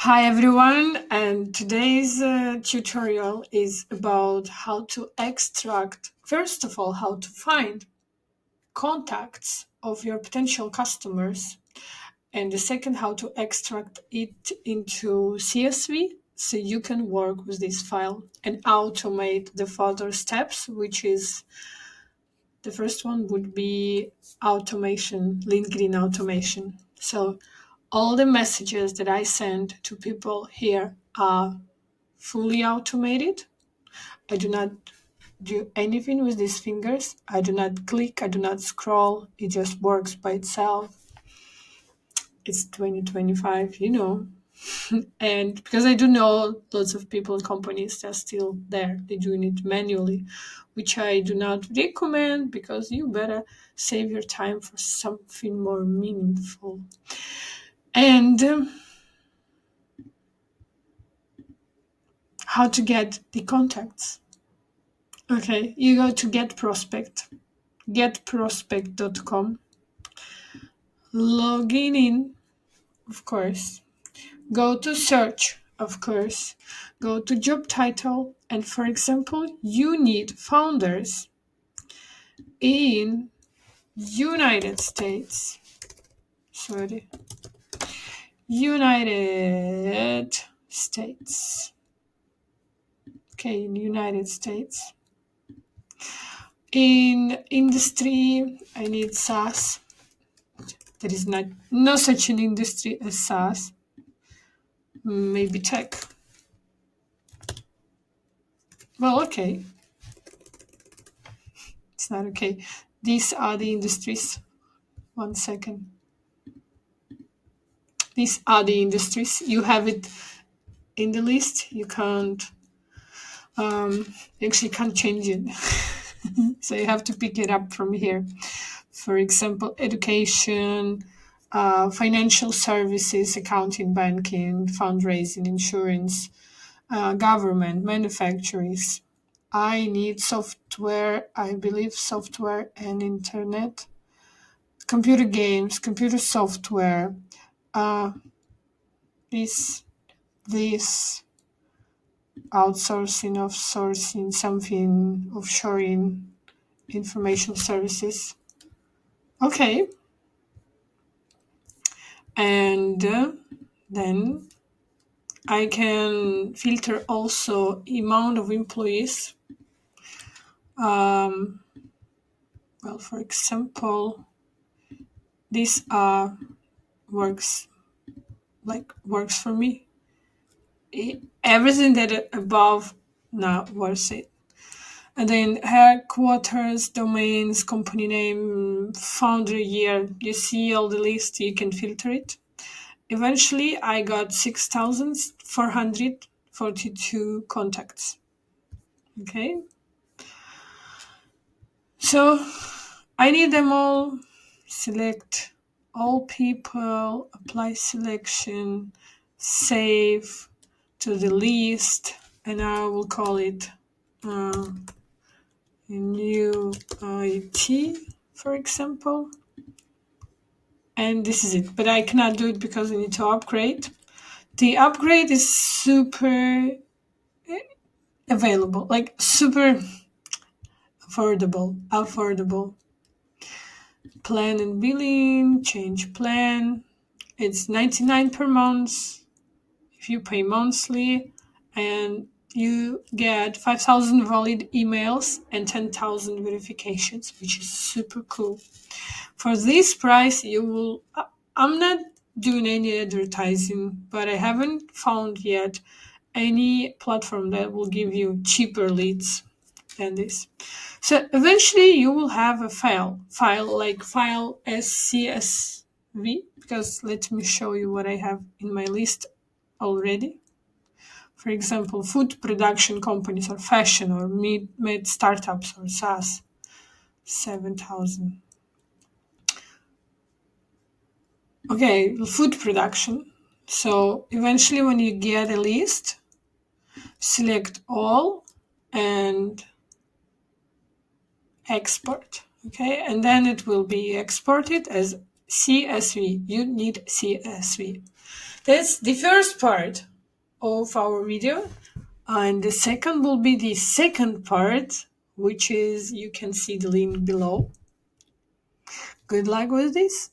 Hi everyone, and today's tutorial is about how to extract, first of all, how to find contacts of your potential customers, and the second, how to extract it into CSV so you can work with this file and automate the further steps, which is the first one would be automation, LinkedIn automation. So all the messages that I send to people here are fully automated. I do not do anything with these fingers. I do not click, I do not scroll. It just works by itself. It's 2025, And because I do know lots of people and companies that are still there, they're doing it manually, which I do not recommend because you better save your time for something more meaningful. And how to get the contacts. Okay, you go to GetProspect, getprospect.com, login in, of course, go to search, of course, go to job title, and for example, you need founders in United States. Sorry, United States. Okay, in United States. In industry, I need SaaS. There is no such an industry as SaaS. Maybe tech. Well, okay. It's not okay. These are the industries. One second. These are the industries. You have it in the list. You can't, you actually can't change it. So you have to pick it up from here. For example, education, financial services, accounting, banking, fundraising, insurance, government, manufacturers. I need software, I believe software and internet, computer games, computer software, uh, this, this outsourcing, offsourcing, something, offshoring, information services. Okay. And then I can filter also amount of employees. Well, for example, this works for me. Everything that above now worth it. And then headquarters, domains, company name, founder year. You see all the list. You can filter it. Eventually, I got 6,442 contacts. Okay. So I need them all. Select all people, apply selection, save to the list, and I will call it new IT, for example. And this is it. But I cannot do it because I need to upgrade. The upgrade is super available, like super affordable. Plan and billing, change plan. It's 99 per month if you pay monthly, and you get 5,000 valid emails and 10,000 verifications, which is super cool. For this price, you will. I'm not doing any advertising, but I haven't found yet any platform that will give you cheaper leads than this. So eventually you will have a file like file as CSV, because let me show you what I have in my list already. For example, food production companies or fashion or mid startups or SaaS, 7,000. Okay, food production. So eventually when you get a list, select all and export. Okay, and then it will be exported as CSV. You need CSV. That's the first part of our video. And the second will be the second part, which is you can see the link below. Good luck with this.